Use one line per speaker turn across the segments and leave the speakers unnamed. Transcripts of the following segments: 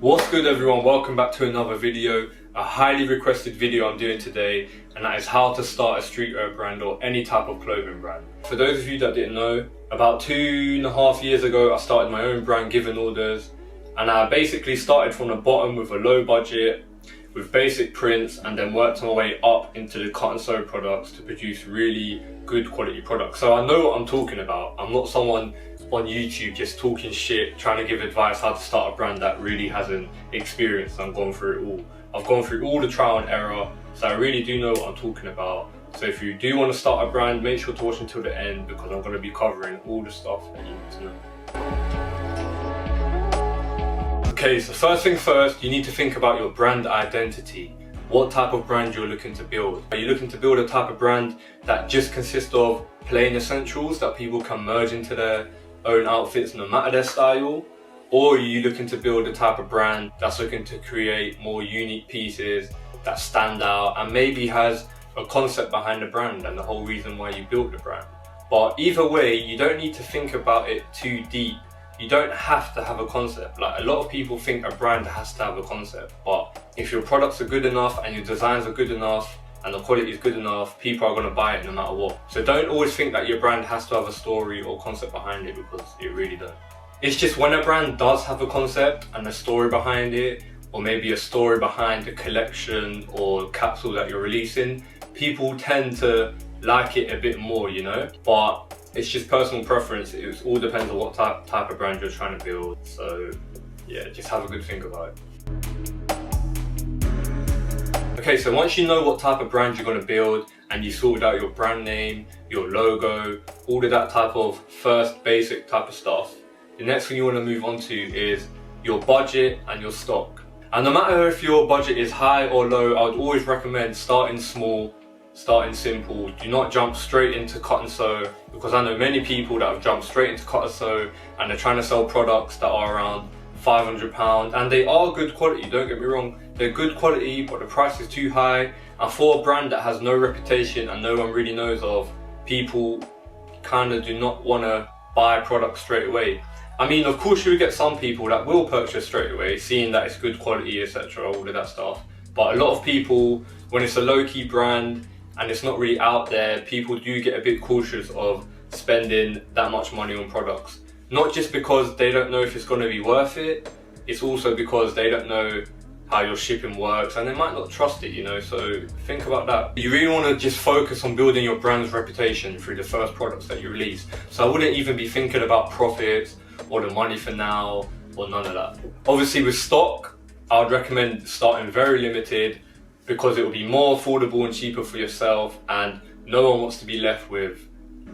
What's good everyone, welcome back to another video, a highly requested video I'm doing today, and that is how to start a streetwear brand or any type of clothing brand. For those of you that didn't know, about 2.5 years ago I started my own brand, Given Orders, and I basically started from the bottom with a low budget, with basic prints, and then worked my way up into the cut and sew products to produce really good quality products. So I know what I'm talking about. I'm not someone on YouTube just talking shit, trying to give advice how to start a brand that really hasn't experienced and gone through it all. I've gone through all the trial and error, so I really do know what I'm talking about. So if you do want to start a brand, make sure to watch until the end, because I'm going to be covering all the stuff that you need to know. Okay, so first thing first, you need to think about your brand identity. What type of brand you're looking to build. Are you looking to build a type of brand that just consists of plain essentials that people can merge into their own outfits no matter their style? Or are you looking to build a type of brand that's looking to create more unique pieces that stand out and maybe has a concept behind the brand and the whole reason why you built the brand? But either way, you don't need to think about it too deep. You don't have to have a concept. Like, a lot of people think a brand has to have a concept, but if your products are good enough and your designs are good enough and the quality is good enough, people are going to buy it no matter what. So don't always think that your brand has to have a story or concept behind it, because it really doesn't. It's just when a brand does have a concept and a story behind it, or maybe a story behind the collection or capsule that you're releasing, people tend to like it a bit more, you know? But it's just personal preference. It all depends on what type of brand you're trying to build. So yeah, just have a good think about it. Okay, so once you know what type of brand you're going to build and you sorted out your brand name, your logo, all of that type of first basic type of stuff, the next thing you want to move on to is your budget and your stock. And no matter if your budget is high or low, I would always recommend starting small, starting simple. Do not jump straight into cut and sew, because I know many people that have jumped straight into cut and sew and they're trying to sell products that are around £500, and they are good quality, don't get me wrong, they're good quality, but the price is too high. And for a brand that has no reputation and no one really knows of, people kind of do not want to buy products straight away. I mean, of course you get some people that will purchase straight away, seeing that it's good quality, etc., all of that stuff. But a lot of people, when it's a low-key brand and it's not really out there, people do get a bit cautious of spending that much money on products. Not just because they don't know if it's going to be worth it, it's also because they don't know how your shipping works and they might not trust it, you know, so think about that. You really want to just focus on building your brand's reputation through the first products that you release. So I wouldn't even be thinking about profits or the money for now or none of that. Obviously with stock, I would recommend starting very limited, because it will be more affordable and cheaper for yourself, and no one wants to be left with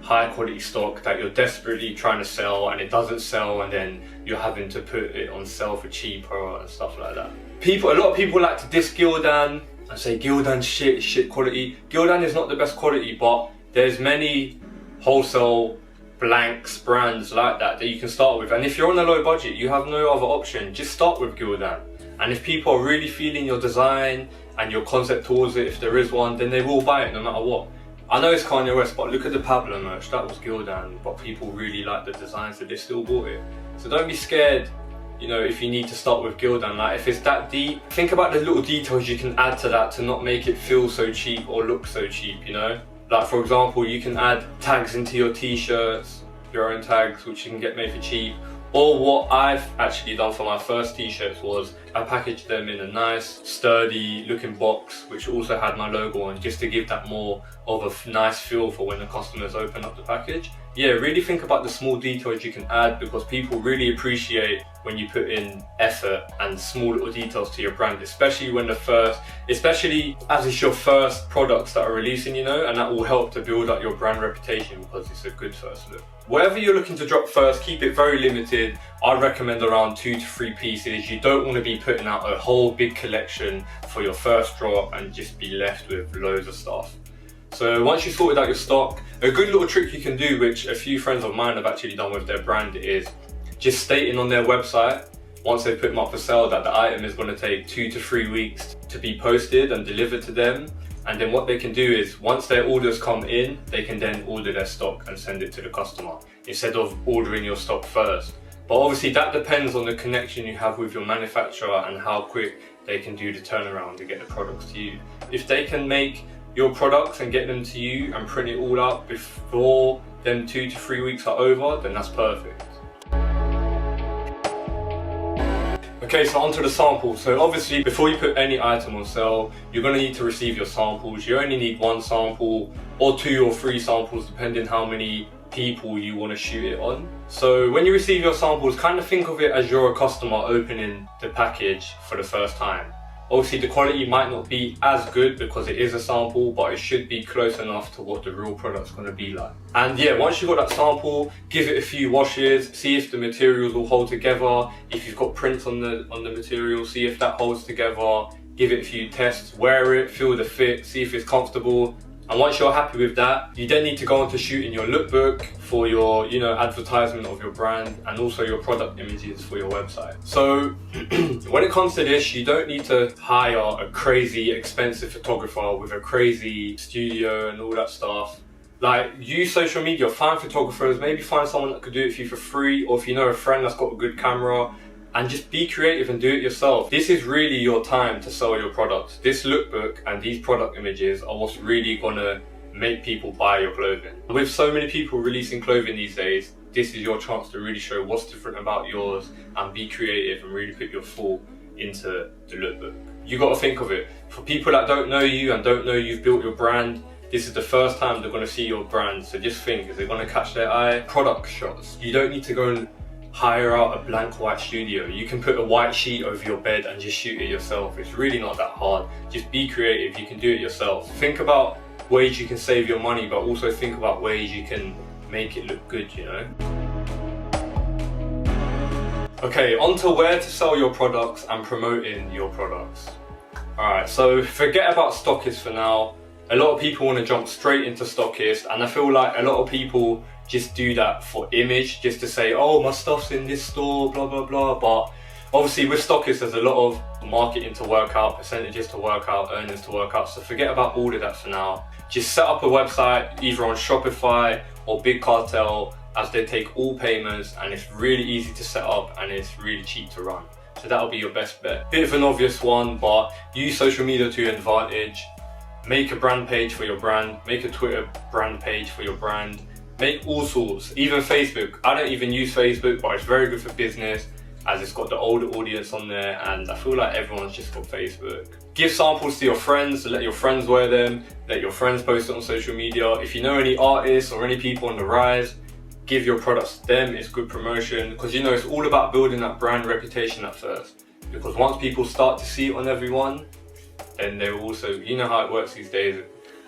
high quality stock that you're desperately trying to sell and it doesn't sell, and then you're having to put it on sale for cheaper and stuff like that. A lot of people like to diss Gildan and say Gildan's shit quality. Gildan is not the best quality, but there's many wholesale blanks brands like that you can start with, and if you're on a low budget you have no other option, just start with Gildan. And if people are really feeling your design and your concept towards it, if there is one, then they will buy it no matter what. I know it's Kanye West, but look at the Pablo merch, that was Gildan, but people really like the design, so they still bought it. So don't be scared, you know, if you need to start with Gildan. Like, if it's that deep, think about the little details you can add to that to not make it feel so cheap or look so cheap, you know? Like, for example, you can add tags into your t-shirts, your own tags, which you can get made for cheap. Or what I've actually done for my first t-shirts was I packaged them in a nice sturdy looking box, which also had my logo on, just to give that more of a nice feel for when the customers open up the package. Yeah, really think about the small details you can add, because people really appreciate when you put in effort and small little details to your brand, especially as it's your first products that are releasing, you know, and that will help to build up your brand reputation because it's a good first look. Whatever you're looking to drop first, keep it very limited. I'd recommend around 2 to 3 pieces. You don't want to be putting out a whole big collection for your first drop and just be left with loads of stuff. So once you've sorted out your stock, a good little trick you can do, which a few friends of mine have actually done with their brand, is just stating on their website, once they put them up for sale, that the item is going to take 2 to 3 weeks to be posted and delivered to them. And then what they can do is, once their orders come in, they can then order their stock and send it to the customer, instead of ordering your stock first. But obviously that depends on the connection you have with your manufacturer and how quick they can do the turnaround to get the products to you. If they can make your products and get them to you and print it all out before them 2 to 3 weeks are over, then that's perfect. Okay, so onto the samples. So obviously before you put any item on sale, you're going to need to receive your samples. You only need 1 sample or 2 or 3 samples depending how many people you want to shoot it on. So when you receive your samples, kind of think of it as you're a customer opening the package for the first time. Obviously the quality might not be as good because it is a sample, but it should be close enough to what the real product's going to be like. And yeah, once you've got that sample, give it a few washes, see if the materials will hold together. If you've got prints on the material, see if that holds together. Give it a few tests, wear it, feel the fit, see if it's comfortable. And once you're happy with that, you then need to go on to shooting your lookbook for your, advertisement of your brand and also your product images for your website. So when it comes to this, you don't need to hire a crazy expensive photographer with a crazy studio and all that stuff. Like, use social media, find photographers, maybe find someone that could do it for you for free, or if you know a friend that's got a good camera, and just be creative and do it yourself. This is really your time to sell your products. This lookbook and these product images are what's really gonna make people buy your clothing. With so many people releasing clothing these days, this is your chance to really show what's different about yours and be creative and really put your full into the lookbook. You gotta think of it. For people that don't know you and don't know you've built your brand, this is the first time they're gonna see your brand. So just think, is it gonna catch their eye? Product shots. You don't need to go and hire out a blank white studio. You can put a white sheet over your bed and just shoot it yourself. It's really not that hard. Just be creative, you can do it yourself. Think about ways you can save your money, but also think about ways you can make it look good, Okay, on to where to sell your products and promoting your products. Alright, so forget about stockists for now. A lot of people want to jump straight into stockist, and I feel like a lot of people just do that for image, just to say, oh, my stuff's in this store, blah, blah, blah. But obviously with stockists, there's a lot of marketing to work out, percentages to work out, earnings to work out. So forget about all of that for now. Just set up a website, either on Shopify or Big Cartel, as they take all payments, and it's really easy to set up and it's really cheap to run. So that'll be your best bet. Bit of an obvious one, but use social media to your advantage. Make a brand page for your brand, make a Twitter brand page for your brand, make all sorts, even Facebook. I don't even use Facebook, but it's very good for business as it's got the older audience on there, and I feel like everyone's just got Facebook. Give samples to your friends, let your friends wear them, let your friends post it on social media. If you know any artists or any people on the rise, give your products to them. It's good promotion, because it's all about building that brand reputation at first. Because once people start to see it on everyone, then they will also, you know how it works these days,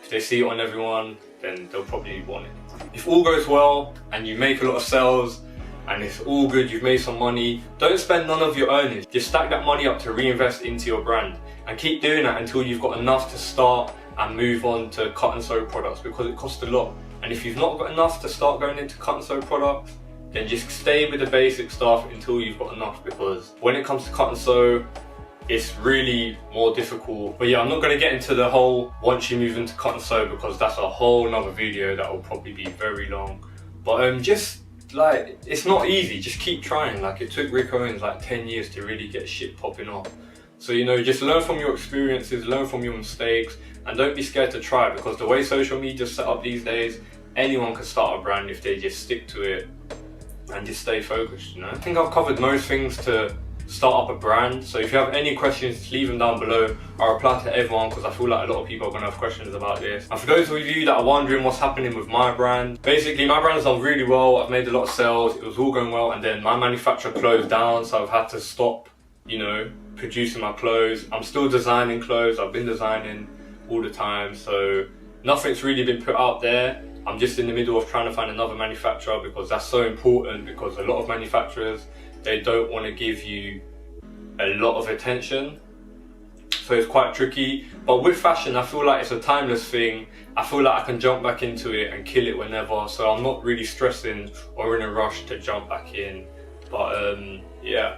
if they see it on everyone, then they'll probably want it. If all goes well and you make a lot of sales and it's all good, you've made some money, don't spend none of your earnings. Just stack that money up to reinvest into your brand, and keep doing that until you've got enough to start and move on to cut and sew products, because it costs a lot. And if you've not got enough to start going into cut and sew products, then just stay with the basic stuff until you've got enough, because when it comes to cut and sew, it's really more difficult. But yeah, I'm not going to get into the whole once you move into cut and sew, because that's a whole nother video that will probably be very long. But just like, it's not easy, just keep trying. Like, it took Rick Owens like 10 years to really get shit popping off. So just learn from your experiences, learn from your mistakes, and don't be scared to try, because the way social media is set up these days, anyone can start a brand if they just stick to it and just stay focused. I think I've covered most things to start up a brand. So if you have any questions, leave them down below. I'll reply to everyone, because I feel like a lot of people are going to have questions about this. And for those of you that are wondering what's happening with my brand, basically my brand has done really well. I've made a lot of sales, it was all going well, and then my manufacturer closed down, so I've had to stop producing my clothes. I'm still designing clothes, I've been designing all the time, so nothing's really been put out there. I'm just in the middle of trying to find another manufacturer, because that's so important, because a lot of manufacturers, they don't want to give you a lot of attention, so it's quite tricky. But with fashion, I feel like it's a timeless thing. I feel like I can jump back into it and kill it whenever, so I'm not really stressing or in a rush to jump back in. But yeah.